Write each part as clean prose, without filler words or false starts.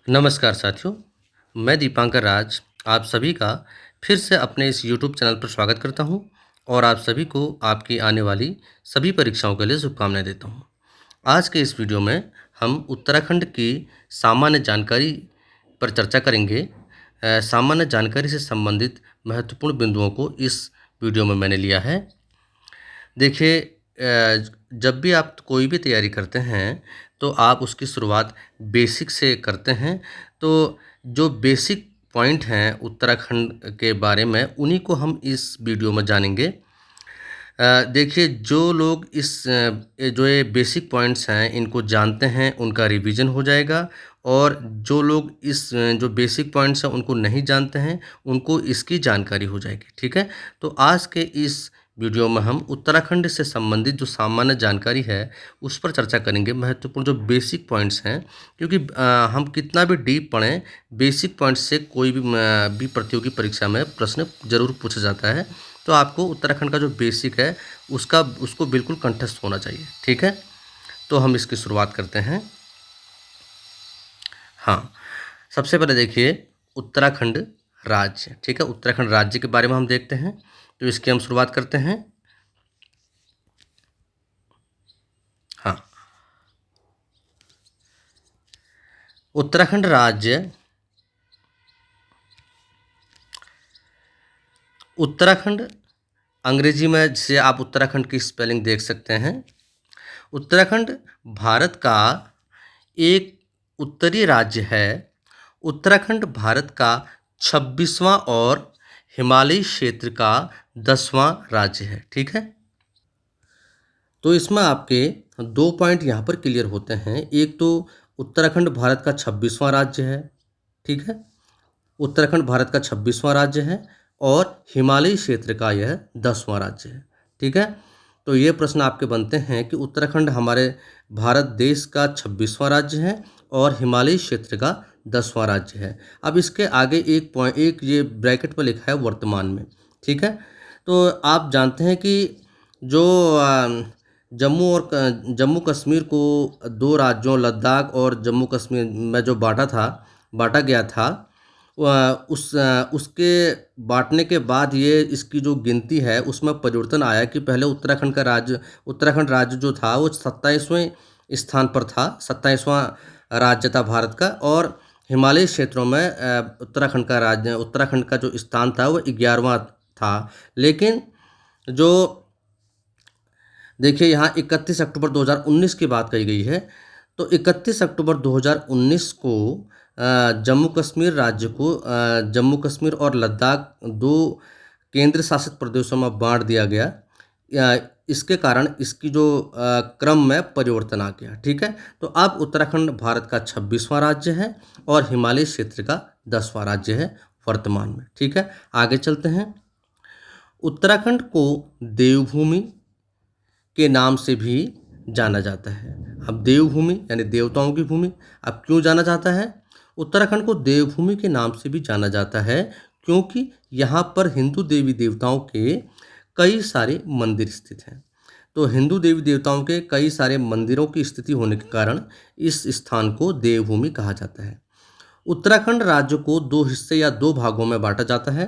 नमस्कार साथियों, मैं दीपांकर राज आप सभी का फिर से अपने इस यूट्यूब चैनल पर स्वागत करता हूं और आप सभी को आपकी आने वाली सभी परीक्षाओं के लिए शुभकामनाएं देता हूं। आज के इस वीडियो में हम उत्तराखंड की सामान्य जानकारी पर चर्चा करेंगे। सामान्य जानकारी से संबंधित महत्वपूर्ण बिंदुओं को इस वीडियो में मैंने लिया है। देखिए, जब भी आप कोई भी तैयारी करते हैं तो आप उसकी शुरुआत बेसिक से करते हैं। तो जो बेसिक पॉइंट हैं उत्तराखंड के बारे में उन्हीं को हम इस वीडियो में जानेंगे। देखिए, जो लोग जो ये बेसिक पॉइंट्स हैं इनको जानते हैं उनका रिवीजन हो जाएगा, और जो लोग जो बेसिक पॉइंट्स हैं उनको नहीं जानते हैं उनको इसकी जानकारी हो जाएगी। ठीक है, तो आज के इस वीडियो में हम उत्तराखंड से संबंधित जो सामान्य जानकारी है उस पर चर्चा करेंगे, महत्वपूर्ण जो बेसिक पॉइंट्स हैं। क्योंकि हम कितना भी डीप पढ़ें, बेसिक पॉइंट्स से कोई भी प्रतियोगी परीक्षा में प्रश्न जरूर पूछा जाता है। तो आपको उत्तराखंड का जो बेसिक है उसको बिल्कुल कंठस्थ होना चाहिए। ठीक है, तो हम इसकी शुरुआत करते हैं। हाँ, सबसे पहले देखिए उत्तराखंड राज्य। ठीक है, उत्तराखंड राज्य के बारे में हम देखते हैं, तो इसकी हम शुरुआत करते हैं। हाँ, उत्तराखंड राज्य उत्तराखंड अंग्रेजी में से आप उत्तराखंड की स्पेलिंग देख सकते हैं। उत्तराखंड भारत का एक उत्तरी राज्य है। उत्तराखंड भारत का 26वां और हिमालयी क्षेत्र का 10वां राज्य है। ठीक है, तो इसमें आपके दो पॉइंट यहाँ पर क्लियर होते हैं। एक तो उत्तराखंड भारत का 26वां राज्य है। ठीक है, उत्तराखंड भारत का 26वां राज्य है और हिमालयी क्षेत्र का यह 10वां राज्य है। ठीक है, तो ये प्रश्न आपके बनते हैं कि उत्तराखंड हमारे भारत देश का 26वां राज्य है और हिमालयी क्षेत्र का 10वां राज्य है। अब इसके आगे एक ये ब्रैकेट पर लिखा है वर्तमान में। ठीक है, तो आप जानते हैं कि जो जम्मू कश्मीर को दो राज्यों लद्दाख और जम्मू कश्मीर में जो बांटा गया था, उसके बांटने के बाद ये इसकी जो गिनती है उसमें परिवर्तन आया कि पहले उत्तराखंड राज्य जो था वो 27वें स्थान पर था, 27वां राज्य था भारत का। और हिमालयी क्षेत्रों में उत्तराखंड का जो स्थान था वो 11वां था। लेकिन जो देखिए यहाँ 31 अक्टूबर 2019 की बात कही गई है, तो 31 अक्टूबर 2019 को जम्मू कश्मीर राज्य को जम्मू कश्मीर और लद्दाख दो केंद्र शासित प्रदेशों में बांट दिया गया। इसके कारण इसकी जो क्रम में परिवर्तन आ गया। ठीक है, तो अब उत्तराखंड भारत का 26वां राज्य है और हिमालय क्षेत्र का 10वां राज्य है वर्तमान में। ठीक है, आगे चलते हैं। उत्तराखंड को देवभूमि के नाम से भी जाना जाता है। अब देवभूमि यानी देवताओं की भूमि। अब क्यों जाना जाता है? उत्तराखंड को देवभूमि के नाम से भी जाना जाता है क्योंकि यहाँ पर हिंदू देवी देवताओं के कई सारे मंदिर स्थित हैं। तो हिंदू देवी देवताओं के कई सारे मंदिरों की स्थिति होने के कारण इस स्थान को देवभूमि कहा जाता है। उत्तराखंड राज्य को दो हिस्से या दो भागों में बांटा जाता है।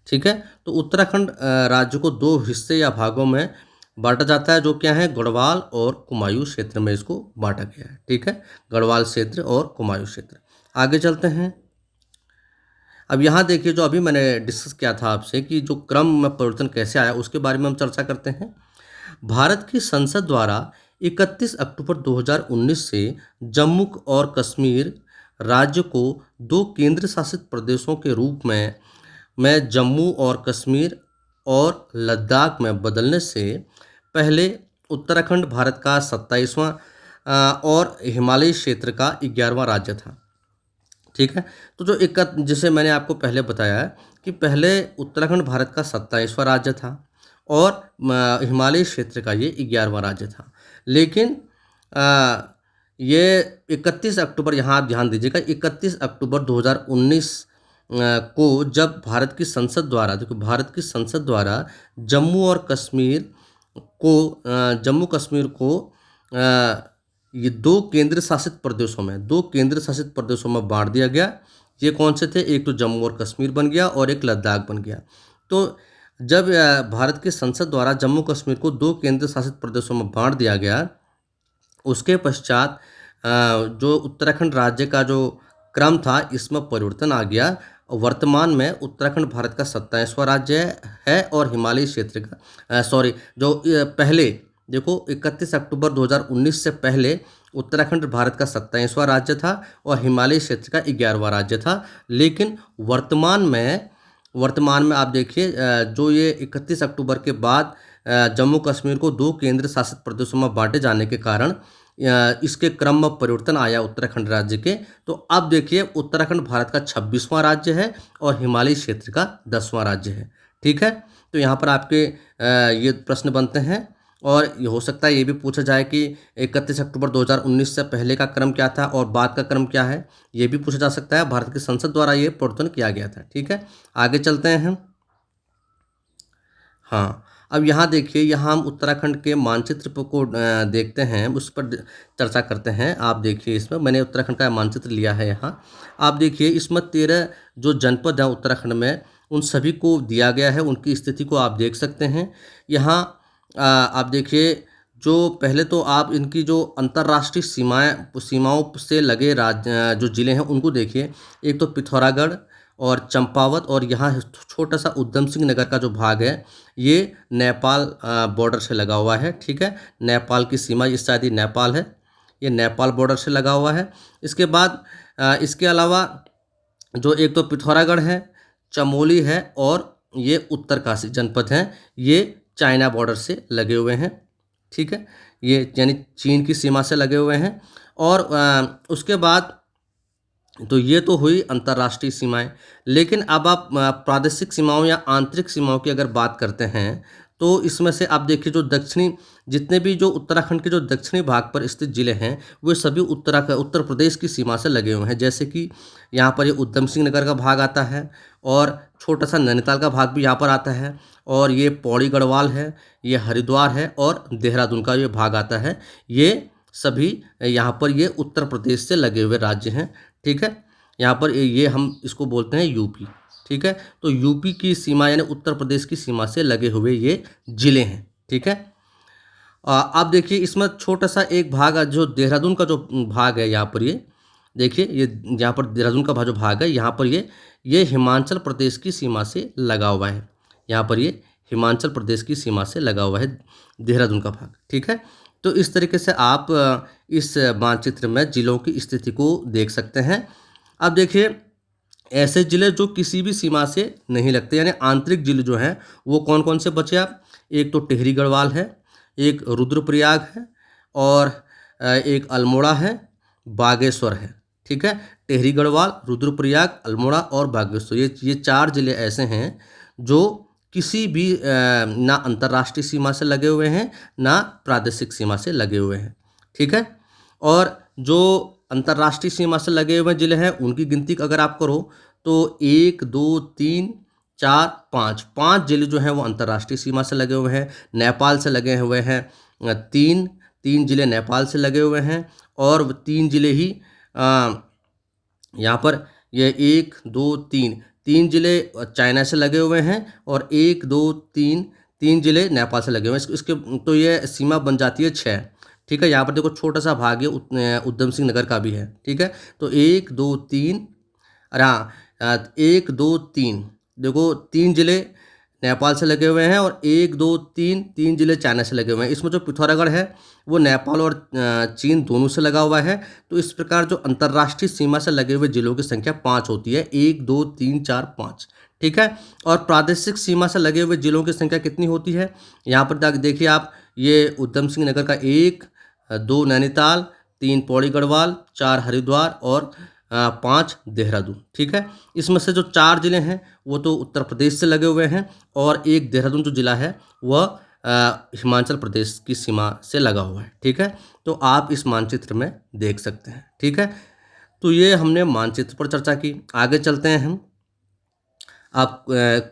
ठीक है, तो उत्तराखंड राज्य को दो हिस्से या भागों में बांटा जाता है, जो क्या है गढ़वाल और कुमायूं क्षेत्र में इसको बांटा गया है। ठीक है, गढ़वाल क्षेत्र और कुमायूं क्षेत्र। आगे चलते हैं। अब यहाँ देखिए, जो अभी मैंने डिस्कस किया था आपसे कि जो क्रम में परिवर्तन कैसे आया उसके बारे में हम चर्चा करते हैं। भारत की संसद द्वारा 31 अक्टूबर 2019 से जम्मू और कश्मीर राज्य को दो केंद्र शासित प्रदेशों के रूप में जम्मू और कश्मीर और लद्दाख में बदलने से पहले उत्तराखंड भारत का 27वां और हिमालयी क्षेत्र का 11वां राज्य था। ठीक है, तो जैसे मैंने आपको पहले बताया कि पहले उत्तराखंड भारत का 27वां राज्य था और हिमालयी क्षेत्र का ये 11वां राज्य था। लेकिन ये 31 अक्टूबर, यहाँ आप ध्यान दीजिएगा, 31 अक्टूबर 2019 को जब भारत की संसद द्वारा जम्मू कश्मीर को ये दो केंद्र शासित प्रदेशों में बांट दिया गया। ये कौन से थे? एक तो जम्मू और कश्मीर बन गया और एक लद्दाख बन गया। तो जब भारत की संसद द्वारा जम्मू कश्मीर को दो केंद्र शासित प्रदेशों में बांट दिया गया, उसके पश्चात जो उत्तराखंड राज्य का जो क्रम था इसमें परिवर्तन आ गया। वर्तमान में उत्तराखंड भारत का 27वां राज्य है और हिमालयी क्षेत्र का जो पहले देखो 31 अक्टूबर 2019 से पहले उत्तराखंड भारत का 27वां राज्य था और हिमालयी क्षेत्र का 11वां राज्य था। लेकिन वर्तमान में आप देखिए जो ये 31 अक्टूबर के बाद जम्मू कश्मीर को दो केंद्र शासित प्रदेशों में बांटे जाने के कारण इसके क्रम में परिवर्तन आया उत्तराखंड राज्य के। तो अब देखिए उत्तराखंड भारत का 26वां राज्य है और हिमालयी क्षेत्र का 10वां राज्य है। ठीक है, तो यहाँ पर आपके ये प्रश्न बनते हैं और ये हो सकता है ये भी पूछा जाए कि 31 अक्टूबर 2019 से पहले का क्रम क्या था और बाद का क्रम क्या है, ये भी पूछा जा सकता है। भारत की संसद द्वारा ये परिवर्तन किया गया था। ठीक है, आगे चलते हैं हम। हाँ, अब यहाँ देखिए, यहाँ हम उत्तराखंड के मानचित्र को देखते हैं, उस पर चर्चा करते हैं। आप देखिए, इसमें मैंने उत्तराखंड का मानचित्र लिया है। यहाँ आप देखिए, इसमें 13 जो जनपद हैं उत्तराखंड में, उन सभी को दिया गया है। उनकी स्थिति को आप देख सकते हैं। यहाँ आप देखिए, जो पहले तो आप इनकी जो अंतर्राष्ट्रीय सीमाओं से लगे राज्य जो ज़िले हैं उनको देखिए। एक तो पिथौरागढ़ और चंपावत, और यहाँ छोटा सा उधम सिंह नगर का जो भाग है ये नेपाल बॉर्डर से लगा हुआ है। ठीक है, नेपाल की सीमा, इस शायद ये नेपाल है, ये नेपाल बॉर्डर से लगा हुआ है। इसके बाद इसके अलावा जो एक तो पिथौरागढ़ है, चमोली है और ये उत्तरकाशी जनपद हैं, ये चाइना बॉर्डर से लगे हुए हैं। ठीक है, ये यानी चीन की सीमा से लगे हुए हैं। और उसके बाद तो ये तो हुई अंतर्राष्ट्रीय सीमाएं। लेकिन अब आप प्रादेशिक सीमाओं या आंतरिक सीमाओं की अगर बात करते हैं तो इसमें से आप देखिए, जो दक्षिणी जितने भी जो उत्तराखंड के जो दक्षिणी भाग पर स्थित जिले हैं वे सभी उत्तर प्रदेश की सीमा से लगे हुए हैं। जैसे कि यहाँ पर ये उधम सिंह नगर का भाग आता है और छोटा सा नैनीताल का भाग भी यहाँ पर आता है, और ये पौड़ी गढ़वाल है, ये हरिद्वार है और देहरादून का ये भाग आता है। ये सभी यहाँ पर ये उत्तर प्रदेश से लगे हुए राज्य हैं। ठीक है, यहाँ पर ये हम इसको बोलते हैं यूपी। ठीक है, तो यूपी की सीमा यानी उत्तर प्रदेश की सीमा से लगे हुए ये जिले हैं। ठीक है, आप देखिए, इसमें छोटा सा एक भाग है, जो देहरादून का जो भाग है, यहाँ पर ये देखिए, ये यहाँ पर देहरादून का जो भाग है, यहाँ पर ये हिमाचल प्रदेश की सीमा से लगा हुआ है। यहाँ पर ये हिमाचल प्रदेश की सीमा से लगा हुआ है देहरादून का भाग। ठीक है, तो इस तरीके से आप इस मानचित्र में जिलों की स्थिति को देख सकते हैं। अब देखिए, ऐसे जिले जो किसी भी सीमा से नहीं लगते, यानी आंतरिक जिले जो हैं वो कौन कौन से बचे आप? एक तो टिहरी गढ़वाल है, एक रुद्रप्रयाग है और एक अल्मोड़ा है, बागेश्वर है। ठीक है, टिहरी गढ़वाल, रुद्रप्रयाग, अल्मोड़ा और बागेश्वर, ये 4 जिले ऐसे हैं जो किसी भी ना अंतर्राष्ट्रीय सीमा से लगे हुए हैं ना प्रादेशिक सीमा से लगे हुए हैं। ठीक है, और जो अंतर्राष्ट्रीय सीमा से लगे हुए जिले हैं उनकी गिनती अगर आप करो तो 1 2 3 4 5 जिले जो हैं वो अंतर्राष्ट्रीय सीमा से लगे हुए हैं, नेपाल से लगे हुए हैं। तीन जिले नेपाल से लगे हुए हैं और 3 जिले ही यहाँ पर ये 1 2 3 जिले चाइना से लगे हुए हैं और 1 2 3 जिले नेपाल से लगे हुए हैं। इसके तो ये सीमा बन जाती है 6। ठीक है, यहाँ पर देखो छोटा सा भाग है उधम सिंह नगर का भी है। ठीक है, तो 1 2 3, अरे हाँ, 1 2 3 देखो 3 जिले नेपाल से लगे हुए हैं और 1 2 3 जिले चाइना से लगे हुए हैं। इसमें जो पिथौरागढ़ है वो नेपाल और चीन दोनों से लगा हुआ है। तो इस प्रकार जो अंतर्राष्ट्रीय सीमा से लगे हुए जिलों की संख्या 5 होती है, 1 2 3 4 5। ठीक है, और प्रादेशिक सीमा से लगे हुए जिलों की संख्या कितनी होती है? यहाँ पर देखिए आप, ये उधम सिंह नगर का 1, 2 नैनीताल, 3 पौड़ी गढ़वाल, 4 हरिद्वार और 5 देहरादून। ठीक है, इसमें से जो 4 जिले हैं वो तो उत्तर प्रदेश से लगे हुए हैं और एक देहरादून जो जिला है वह हिमाचल प्रदेश की सीमा से लगा हुआ है। ठीक है, तो आप इस मानचित्र में देख सकते हैं। ठीक है, तो ये हमने मानचित्र पर चर्चा की। आगे चलते हैं हम, आप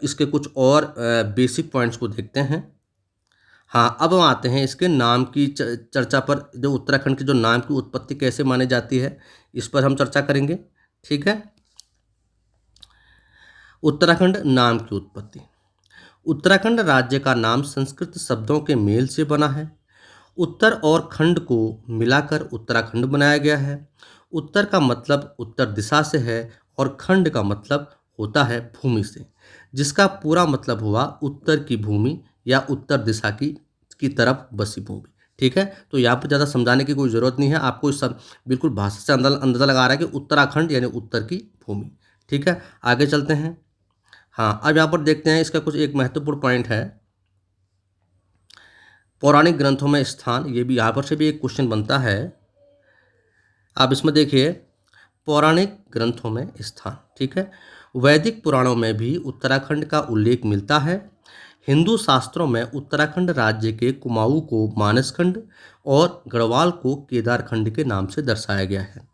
इसके कुछ और बेसिक पॉइंट्स को देखते हैं। हाँ, अब हम आते हैं इसके नाम की चर्चा पर। जो उत्तराखंड के जो नाम की उत्पत्ति कैसे मानी जाती है, इस पर हम चर्चा करेंगे। ठीक है। उत्तराखंड नाम की उत्पत्ति। उत्तराखंड राज्य का नाम संस्कृत शब्दों के मेल से बना है। उत्तर और खंड को मिलाकर उत्तराखंड बनाया गया है। उत्तर का मतलब उत्तर दिशा से है और खंड का मतलब होता है भूमि से, जिसका पूरा मतलब हुआ उत्तर की भूमि या उत्तर दिशा की तरफ बसी भूमि। ठीक है। तो यहाँ पर ज़्यादा समझाने की कोई ज़रूरत नहीं है, आपको इस सब बिल्कुल भाषा से अंदाज़ा लगा रहा है कि उत्तराखंड यानी उत्तर की भूमि। ठीक है, आगे चलते हैं। हाँ, अब यहाँ पर देखते हैं इसका कुछ एक महत्वपूर्ण पॉइंट है, पौराणिक ग्रंथों में स्थान। ये भी यहाँ पर से भी एक क्वेश्चन बनता है। आप इसमें देखिए, पौराणिक ग्रंथों में स्थान। ठीक है, वैदिक पुराणों में भी उत्तराखंड का उल्लेख मिलता है। हिंदू शास्त्रों में उत्तराखंड राज्य के कुमाऊं को मानसखंड और गढ़वाल को केदारखंड के नाम से दर्शाया गया है।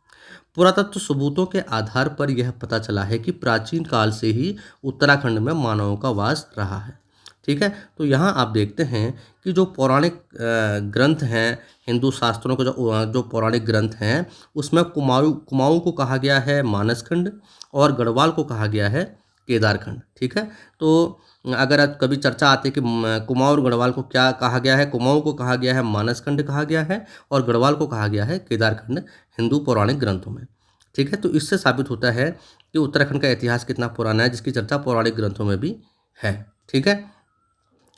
पुरातत्व सबूतों के आधार पर यह पता चला है कि प्राचीन काल से ही उत्तराखंड में मानवों का वास रहा है। ठीक है, तो यहाँ आप देखते हैं कि जो पौराणिक ग्रंथ हैं, हिंदू शास्त्रों के जो पौराणिक ग्रंथ हैं, उसमें कुमाऊं को कहा गया है मानसखंड और गढ़वाल को कहा गया है केदारखंड। ठीक है, तो अगर आप कभी चर्चा आती है कि कुमाऊं और गढ़वाल को क्या कहा गया है, कुमाऊं को कहा गया है मानसखंड कहा गया है और गढ़वाल को कहा गया है केदारखंड हिंदू पौराणिक ग्रंथों में। ठीक है, तो इससे साबित होता है कि उत्तराखंड का इतिहास कितना पुराना है, जिसकी चर्चा पौराणिक ग्रंथों में भी है। ठीक है,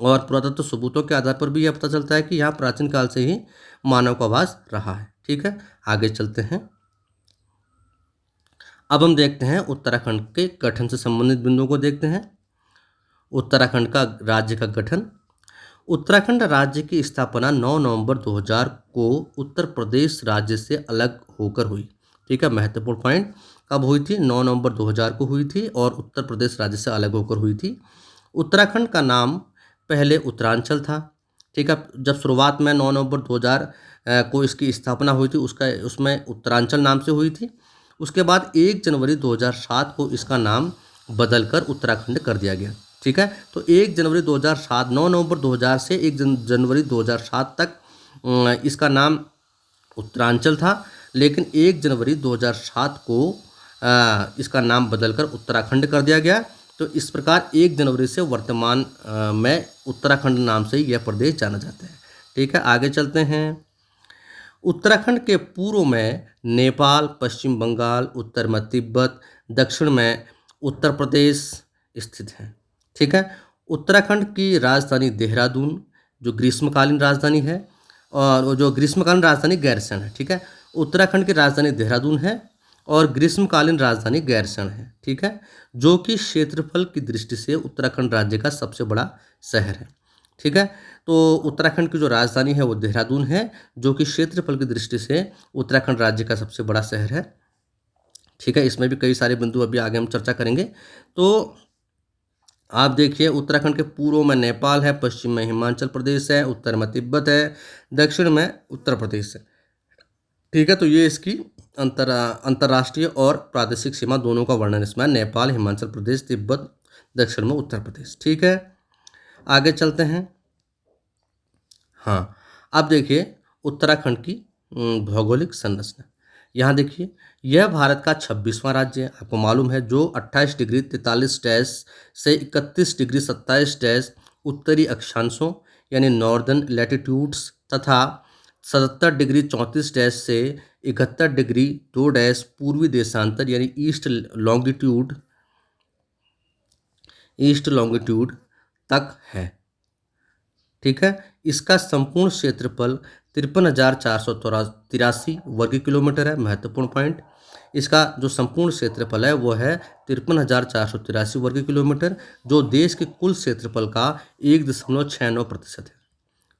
और पुरातत्व सबूतों के आधार पर भी यह पता चलता है कि यहाँ प्राचीन काल से ही मानव का वास रहा है। ठीक है, आगे चलते हैं। अब हम देखते हैं उत्तराखंड के गठन से संबंधित बिंदुओं को देखते हैं। उत्तराखंड का राज्य का गठन। उत्तराखंड राज्य की स्थापना 9 नवंबर 2000 को उत्तर प्रदेश राज्य से अलग होकर हुई। ठीक है, महत्वपूर्ण पॉइंट, कब हुई थी? 9 नवंबर 2000 को हुई थी और उत्तर प्रदेश राज्य से अलग होकर हुई थी। उत्तराखंड का नाम पहले उत्तरांचल था। ठीक है, जब शुरुआत में 9 नवंबर 2000 को इसकी स्थापना हुई थी, उसमें उत्तरांचल नाम से हुई थी। उसके बाद 1 जनवरी 2007 को इसका नाम बदलकर उत्तराखंड कर दिया गया। ठीक है, तो 1 जनवरी 2007, 9 नवंबर 2000 से 1 जनवरी 2007 तक इसका नाम उत्तरांचल था, लेकिन 1 जनवरी 2007 को इसका नाम बदलकर उत्तराखंड कर दिया गया। तो इस प्रकार 1 जनवरी से वर्तमान में उत्तराखंड नाम से यह प्रदेश जाना जाता है। ठीक है, आगे चलते हैं। उत्तराखंड के पूर्व में नेपाल, पश्चिम बंगाल, उत्तर में तिब्बत, दक्षिण में उत्तर प्रदेश स्थित हैं। ठीक है, उत्तराखंड की राजधानी देहरादून, जो ग्रीष्मकालीन राजधानी है, और जो ग्रीष्मकालीन राजधानी गैरसैंण है। ठीक है, उत्तराखंड की राजधानी देहरादून है और ग्रीष्मकालीन राजधानी गैरसैंण है। ठीक है, जो कि क्षेत्रफल की दृष्टि से उत्तराखंड राज्य का सबसे बड़ा शहर है। ठीक है, तो उत्तराखंड की जो राजधानी है वो देहरादून है, जो कि क्षेत्रफल की दृष्टि से उत्तराखंड राज्य का सबसे बड़ा शहर है। ठीक है, इसमें भी कई सारे बिंदु अभी आगे हम चर्चा करेंगे। तो आप देखिए, उत्तराखंड के पूर्व में नेपाल है, पश्चिम में हिमाचल प्रदेश है, उत्तर में तिब्बत है, दक्षिण में उत्तर प्रदेश है। ठीक है, तो ये इसकी अंतर्राष्ट्रीय और प्रादेशिक सीमा दोनों का वर्णन इसमें, नेपाल, हिमाचल प्रदेश, तिब्बत, दक्षिण में उत्तर प्रदेश। ठीक है, आगे चलते हैं। हाँ, अब देखिए उत्तराखंड की भौगोलिक संरचना। यहाँ देखिए, यह भारत का 26वां राज्य है, आपको मालूम है, जो 28 डिग्री 43 डैश से 31 डिग्री 27 डैश उत्तरी अक्षांशों यानी नॉर्दर्न लैटिट्यूड्स तथा 77 डिग्री 34 डैश से 71 डिग्री 2 डैश पूर्वी देशांतर यानी ईस्ट लॉन्गिट्यूड तक है। ठीक है, इसका संपूर्ण क्षेत्रफल 53,483 वर्ग किलोमीटर है। महत्वपूर्ण पॉइंट, इसका जो संपूर्ण क्षेत्रफल है वो है 53,483 वर्ग किलोमीटर, जो देश के कुल क्षेत्रफल का 1.69% है।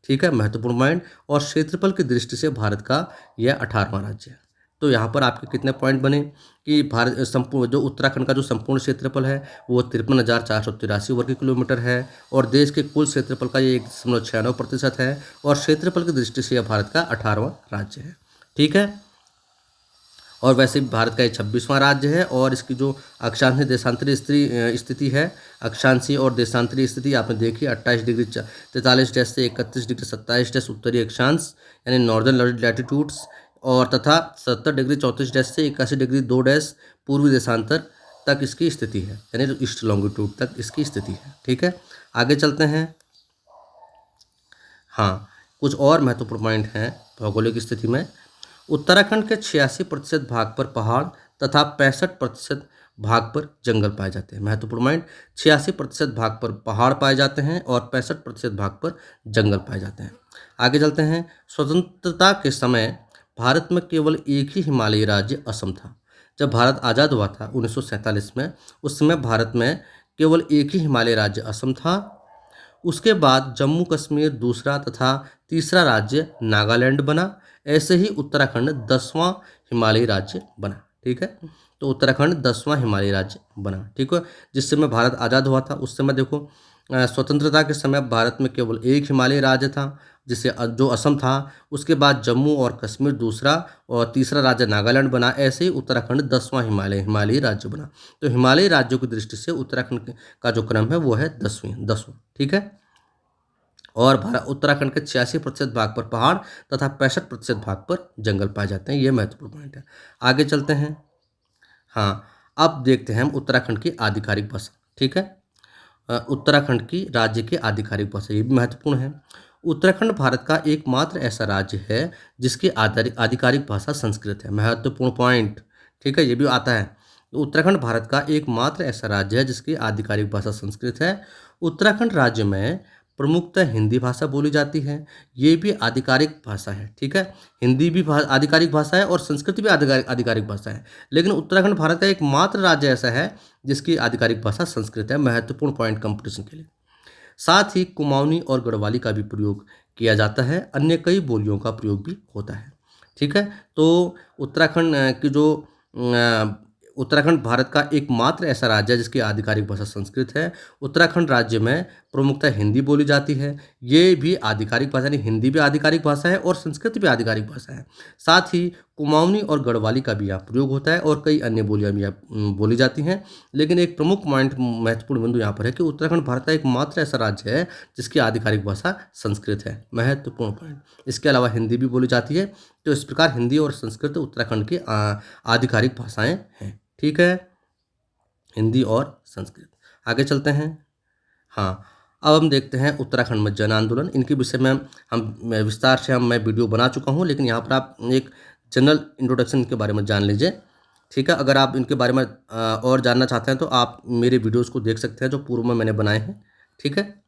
ठीक है, महत्वपूर्ण पॉइंट, और क्षेत्रफल की दृष्टि से भारत का यह 18वां राज्य है। तो यहाँ पर आपके कितने पॉइंट बने कि भारत संपूर्ण जो उत्तराखंड का जो संपूर्ण क्षेत्रफल है वो 53,483 वर्ग किलोमीटर है और देश के कुल क्षेत्रफल का ये 1.96% है और क्षेत्रफल की दृष्टि से यह भारत का 18वां राज्य है। ठीक है, और वैसे भी भारत का ये 26वां राज्य है। और इसकी जो अक्षांशीय देशांतरी स्थिति है, अक्षांशीय और देशांतरी स्थिति आपने देखी, 28 डिग्री 43 डैश से 31 डिग्री 27 डैश उत्तरी अक्षांश यानी नॉर्दर्न लैटिट्यूड्स, और तथा 70 डिग्री 34 डैश से 81 डिग्री 2 डैश पूर्वी देशांतर तक इसकी स्थिति है, यानी ईस्ट लॉन्गिट्यूड तक इसकी स्थिति है। ठीक है, आगे चलते हैं। हाँ, कुछ और महत्वपूर्ण पॉइंट हैं भौगोलिक स्थिति में। उत्तराखंड के 86% भाग पर पहाड़ तथा 65% भाग पर जंगल पाए जाते हैं। महत्वपूर्ण पॉइंट, 86% भाग पर पहाड़ पाए जाते हैं और 65% भाग पर जंगल पाए जाते हैं। आगे चलते हैं। स्वतंत्रता के समय भारत में केवल एक ही हिमालयी राज्य असम था। जब भारत आज़ाद हुआ था 1947 में, उस समय भारत में केवल एक ही हिमालयी राज्य असम था। उसके बाद जम्मू कश्मीर दूसरा तथा तीसरा राज्य नागालैंड बना। ऐसे ही उत्तराखंड 10वां हिमालयी राज्य बना। ठीक है, तो उत्तराखंड 10वां हिमालयी राज्य बना। ठीक है, जिस समय भारत आज़ाद हुआ था उस समय देखो, स्वतंत्रता के समय भारत में केवल एक हिमालयी राज्य था, जिसे जो असम था। उसके बाद जम्मू और कश्मीर दूसरा और तीसरा राज्य नागालैंड बना। ऐसे ही उत्तराखंड 10वां हिमालयी राज्य बना। तो हिमालयी राज्यों की दृष्टि से उत्तराखंड का जो क्रम है वो है 10वां। ठीक है, और उत्तराखंड के 86% भाग पर पहाड़ तथा 65% भाग पर जंगल पाए जाते हैं। ये महत्वपूर्ण पॉइंट है। आगे चलते हैं। हाँ, अब देखते हैं हम उत्तराखंड की आधिकारिक भाषा। ठीक है, उत्तराखंड की राज्य की आधिकारिक भाषा, ये भी महत्वपूर्ण है। उत्तराखंड भारत का एकमात्र ऐसा राज्य है जिसकी आधिकारिक भाषा संस्कृत है। महत्वपूर्ण पॉइंट, ठीक है, ये भी आता है। उत्तराखंड भारत का एकमात्र ऐसा राज्य है जिसकी आधिकारिक भाषा संस्कृत है। उत्तराखंड राज्य में प्रमुखतः हिंदी भाषा बोली जाती है। ये भी आधिकारिक भाषा है। ठीक है, हिंदी भी आधिकारिक भाषा है और संस्कृत भी आधिकारिक भाषा है। लेकिन उत्तराखंड भारत का एकमात्र राज्य ऐसा है जिसकी आधिकारिक भाषा संस्कृत है। महत्वपूर्ण पॉइंट कंपटीशन के लिए। साथ ही कुमाऊनी और गढ़वाली का भी प्रयोग किया जाता है। अन्य कई बोलियों का प्रयोग भी होता है। ठीक है, तो उत्तराखंड की जो उत्तराखंड भारत का एकमात्र ऐसा राज्य है जिसकी आधिकारिक भाषा संस्कृत है। उत्तराखंड राज्य में प्रमुखतः हिंदी बोली जाती है। ये भी आधिकारिक भाषा, यानी हिंदी भी आधिकारिक भाषा है और संस्कृत भी आधिकारिक भाषा है। साथ ही कुमाऊनी और गढ़वाली का भी यहाँ प्रयोग होता है और कई अन्य बोलियाँ भी यहाँ बोली जाती हैं। लेकिन एक प्रमुख पॉइंट, महत्वपूर्ण बिंदु यहाँ पर है कि उत्तराखंड भारत का एकमात्र ऐसा राज्य है जिसकी आधिकारिक भाषा संस्कृत है। महत्वपूर्ण पॉइंट। इसके अलावा हिंदी भी बोली जाती है। तो इस प्रकार हिंदी और संस्कृत उत्तराखंड की आधिकारिक भाषाएँ हैं। ठीक है, हिंदी और संस्कृत। आगे चलते हैं। हाँ, अब हम देखते हैं उत्तराखंड में जन आंदोलन। इनके विषय में हम विस्तार से मैं वीडियो बना चुका हूँ, लेकिन यहाँ पर आप एक जनरल इंट्रोडक्शन के बारे में जान लीजिए। ठीक है, अगर आप इनके बारे में और जानना चाहते हैं तो आप मेरे वीडियोज़ को देख सकते हैं जो पूर्व में मैंने बनाए हैं। ठीक है,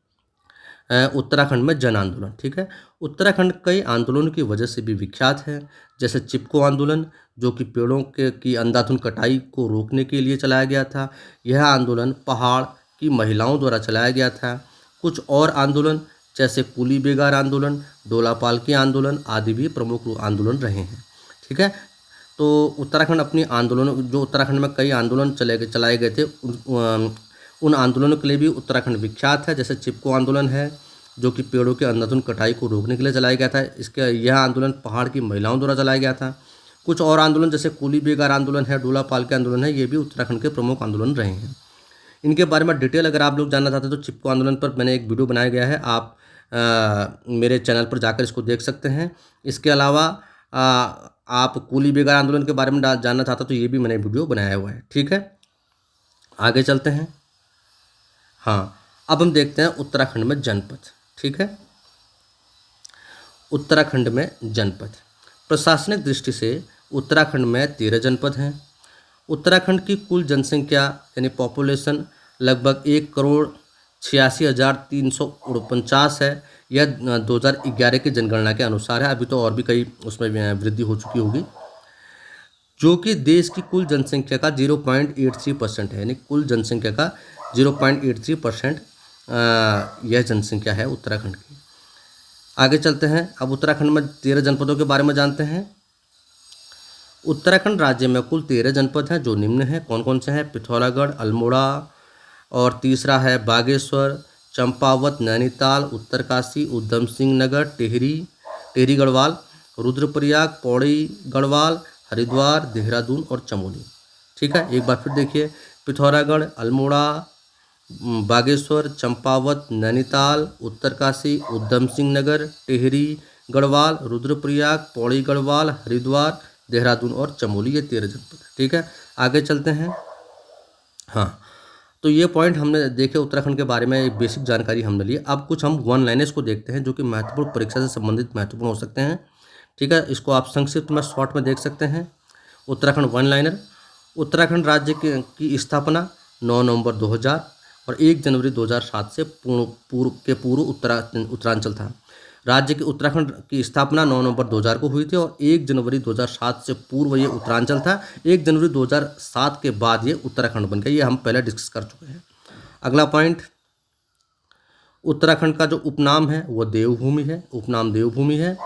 उत्तराखंड में जन आंदोलन। ठीक है, उत्तराखंड कई आंदोलनों की वजह से भी विख्यात है, जैसे चिपको आंदोलन, जो कि पेड़ों की अंधाधुंध कटाई को रोकने के लिए चलाया गया था। यह आंदोलन पहाड़ की महिलाओं द्वारा चलाया गया था। कुछ और आंदोलन जैसे कुली बेगार आंदोलन, डोला पालकी आंदोलन आदि भी प्रमुख आंदोलन रहे हैं। ठीक है, तो उत्तराखंड अपनी आंदोलनों, जो उत्तराखंड में कई आंदोलन चलाए गए थे, उन आंदोलनों के लिए भी उत्तराखंड विख्यात है। जैसे चिपको आंदोलन है जो कि पेड़ों के अंधाधुंध कटाई को रोकने के लिए चलाया गया था। यह आंदोलन पहाड़ की महिलाओं द्वारा चलाया गया था। कुछ और आंदोलन जैसे कुली बेगार आंदोलन है, डोला पालकी आंदोलन है, ये भी उत्तराखंड के प्रमुख आंदोलन रहे हैं। इनके बारे में डिटेल अगर आप लोग जानना चाहते हैं तो चिपको आंदोलन पर मैंने एक वीडियो बनाया गया है, आप मेरे चैनल पर जाकर इसको देख सकते हैं। इसके अलावा आप कुली बेगार आंदोलन के बारे में जानना चाहते हो तो ये भी मैंने वीडियो बनाया हुआ है। ठीक है, आगे चलते हैं। हाँ, अब हम देखते हैं उत्तराखंड में जनपद। ठीक है, उत्तराखंड में जनपद, प्रशासनिक दृष्टि से उत्तराखंड में 13 जनपद हैं। उत्तराखंड की कुल जनसंख्या यानी पॉपुलेशन लगभग 1,86,349 है। यह 2011 की जनगणना के अनुसार है। अभी तो और भी कई उसमें वृद्धि हो चुकी होगी, जो कि देश की कुल जनसंख्या का 0.83% है, यानी कुल जनसंख्या का 0.83% यह जनसंख्या है उत्तराखंड की। आगे चलते हैं। अब उत्तराखंड में 13 जनपदों के बारे में जानते हैं। उत्तराखंड राज्य में कुल 13 जनपद हैं जो निम्न हैं। कौन कौन से हैं? पिथौरागढ़, अल्मोड़ा, और तीसरा है बागेश्वर, चंपावत, नैनीताल, उत्तरकाशी, उधम सिंह नगर, टिहरी गढ़वाल, रुद्रप्रयाग, पौड़ी गढ़वाल, हरिद्वार, देहरादून और चमोली। ठीक है, एक बार फिर देखिए, पिथौरागढ़, अल्मोड़ा, बागेश्वर, चंपावत, नैनीताल, उत्तरकाशी, उधम सिंह नगर, टिहरी, गढ़वाल, रुद्रप्रयाग, पौड़ी गढ़वाल, हरिद्वार, देहरादून और चमोली, ये 13 जनपद है। ठीक है, आगे चलते हैं। हाँ, तो ये पॉइंट हमने देखे उत्तराखंड के बारे में, एक बेसिक जानकारी हमने ली। अब कुछ हम वन लाइनर्स को देखते हैं जो कि महत्वपूर्ण परीक्षा से संबंधित महत्वपूर्ण हो सकते हैं। ठीक है, इसको आप संक्षिप्त में शॉर्ट में देख सकते हैं। Uttarakhand one liner. उत्तराखंड राज्य की स्थापना 9 नवंबर 2000 और 1 जनवरी 2007 से पूर्व उत्तरांचल था। राज्य के उत्तराखंड की स्थापना 9 नवंबर 2000 को हुई थी और 1 जनवरी 2007 से पूर्व ये उत्तरांचल था। 1 जनवरी 2007 के बाद ये उत्तराखंड बन गया। ये हम पहले डिस्कस कर चुके हैं। अगला पॉइंट, उत्तराखंड का जो उपनाम है वो देवभूमि है, उपनाम देवभूमि है।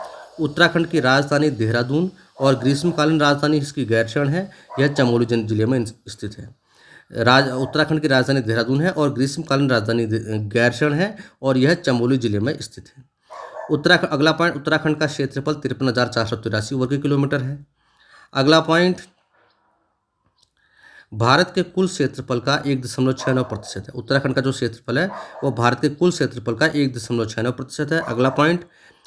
उत्तराखंड की राजधानी देहरादून और ग्रीष्मकालीन राजधानी इसकी गैरसैंण है, यह चमोली जिले में स्थित है। उत्तराखंड की राजधानी देहरादून है और ग्रीष्मकालीन राजधानी गैरसैंण है और यह चमोली जिले में स्थित है। अगला पॉइंट, उत्तराखंड का क्षेत्रफल 53,483 वर्ग किलोमीटर है। अगला पॉइंट, भारत के कुल क्षेत्रफल का 1.69% है। उत्तराखंड का जो क्षेत्रफल है वो भारत के कुल क्षेत्रफल का 1.69% है। अगला पॉइंट,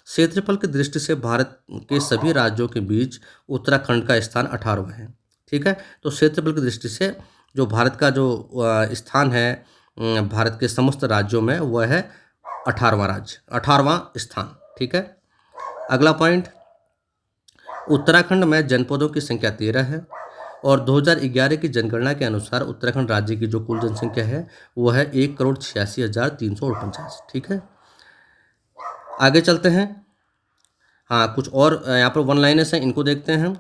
क्षेत्रफल की दृष्टि से भारत के सभी राज्यों के बीच उत्तराखंड का स्थान 18वां है। ठीक है, तो क्षेत्रफल की दृष्टि से जो भारत का जो स्थान है भारत के समस्त राज्यों में वह है 18वां स्थान। ठीक है, अगला पॉइंट, उत्तराखंड में जनपदों की संख्या 13 है और 2011 की जनगणना के अनुसार उत्तराखंड राज्य की जो कुल जनसंख्या है वो है 1,86,349। ठीक है, आगे चलते हैं। हाँ, कुछ और यहाँ पर वन लाइनर्स हैं, इनको देखते हैं।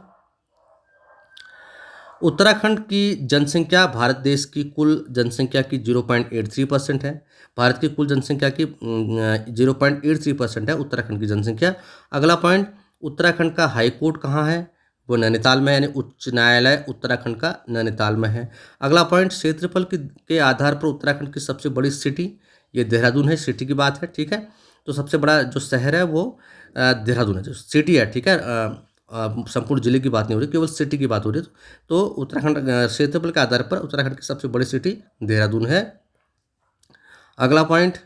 उत्तराखंड की जनसंख्या भारत देश की कुल जनसंख्या की 0.83% है। भारत की कुल जनसंख्या की 0.83% है उत्तराखंड की जनसंख्या। अगला पॉइंट, उत्तराखंड का हाई कोर्ट कहाँ है? वो नैनीताल में, यानी उच्च न्यायालय उत्तराखंड का नैनीताल में है। अगला पॉइंट, क्षेत्रफल के आधार पर उत्तराखंड की सबसे बड़ी सिटी, ये देहरादून है, सिटी की बात है। ठीक है, तो सबसे बड़ा जो शहर है वो देहरादून है, जो सिटी है। ठीक है, संपूर्ण जिले की बात नहीं हो रही, केवल सिटी की बात हो रही है। तो उत्तराखंड क्षेत्रफल के आधार पर उत्तराखंड की सबसे बड़ी सिटी देहरादून है। अगला पॉइंट,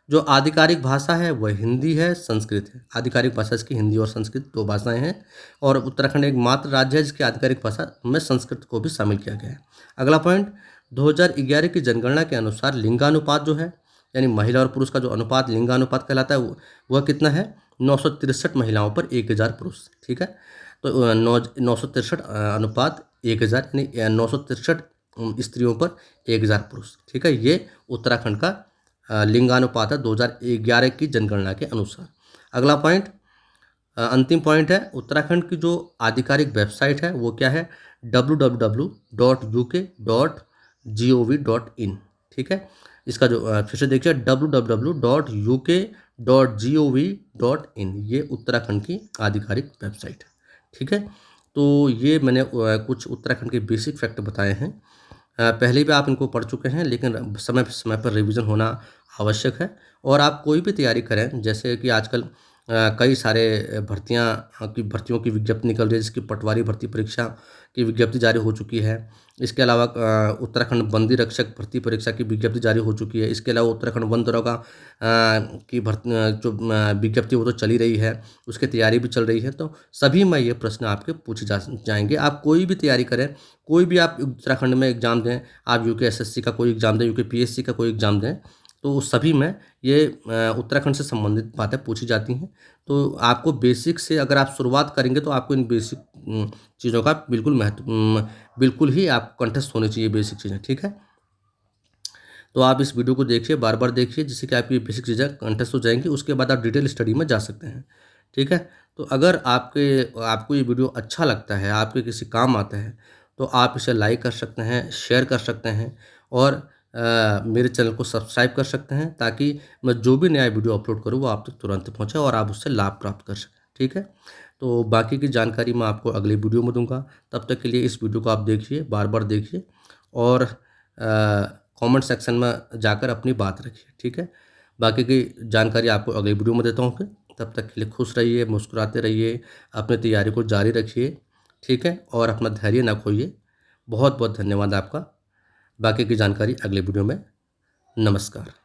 जो आधिकारिक भाषा है वह हिंदी है, संस्कृत है। आधिकारिक भाषा इसकी हिंदी और संस्कृत 2 भाषाएं हैं और उत्तराखंड एक मात्र राज्य है जिसकी आधिकारिक भाषा में संस्कृत को भी शामिल किया गया है। अगला पॉइंट, 2011 की जनगणना के अनुसार लिंगानुपात जो है, यानी महिला और पुरुष का जो अनुपात लिंगानुपात कहलाता है वह कितना है? 963 महिलाओं पर 1000 पुरुष। ठीक है, तो 963 अनुपात 1000, यानी 963 स्त्रियों पर 1000 पुरुष। ठीक है, ये उत्तराखंड का लिंगानुपात है 2011 की जनगणना के अनुसार। अगला पॉइंट, अंतिम पॉइंट है, उत्तराखंड की जो आधिकारिक वेबसाइट है वो क्या है? www.uk.gov.in। ठीक है, इसका जो फिर से देखिए www.uk.gov.in, ये उत्तराखंड की आधिकारिक वेबसाइट है। ठीक है, तो ये मैंने कुछ उत्तराखंड के बेसिक फैक्ट बताए हैं। पहले भी आप इनको पढ़ चुके हैं, लेकिन समय पर रिवीजन होना आवश्यक है। और आप कोई भी तैयारी करें, जैसे कि आजकल कई सारे भर्तियों की विज्ञप्ति निकल रही है, जिसकी पटवारी भर्ती परीक्षा की विज्ञप्ति जारी हो चुकी है। इसके अलावा उत्तराखंड बंदी रक्षक भर्ती परीक्षा की विज्ञप्ति जारी हो चुकी है। इसके अलावा उत्तराखंड वन दरोगा की भर्ती जो विज्ञप्ति वो तो चली रही है, उसकी तैयारी भी चल रही है। तो सभी में ये प्रश्न आपके पूछे जाएंगे। आप कोई भी तैयारी करें, कोई भी आप उत्तराखंड में एग्ज़ाम दें, आप UPSSC का कोई एग्ज़ाम दें, UPSC का कोई एग्ज़ाम दें, तो सभी में ये उत्तराखंड से संबंधित बातें पूछी जाती हैं। तो आपको बेसिक से अगर आप शुरुआत करेंगे तो आपको इन बेसिक चीज़ों का बिल्कुल ही आपको कंठस्थ होनी चाहिए बेसिक चीज़ें। ठीक है, तो आप इस वीडियो को देखिए, बार बार देखिए, जिससे कि आपकी बेसिक चीज़ें कंठस्थ हो जाएंगी। उसके बाद आप डिटेल स्टडी में जा सकते हैं। ठीक है, तो अगर आपको ये वीडियो अच्छा लगता है, आपके किसी काम आता है, तो आप इसे लाइक कर सकते हैं, शेयर कर सकते हैं और मेरे चैनल को सब्सक्राइब कर सकते हैं, ताकि मैं जो भी नया वीडियो अपलोड करूँ वो आप तक तुरंत पहुँचे और आप उससे लाभ प्राप्त कर सकें। ठीक है, तो बाकी की जानकारी मैं आपको अगली वीडियो में दूंगा। तब तक के लिए इस वीडियो को आप देखिए, बार बार देखिए और कमेंट सेक्शन में जाकर अपनी बात रखिए। ठीक है, बाकी की जानकारी आपको अगली वीडियो में देता हूँ। फिर तब तक के लिए खुश रहिए, मुस्कुराते रहिए, अपनी तैयारी को जारी रखिए। ठीक है, और अपना धैर्य ना खोइए। बहुत बहुत धन्यवाद आपका। बाकी की जानकारी अगले वीडियो में। नमस्कार।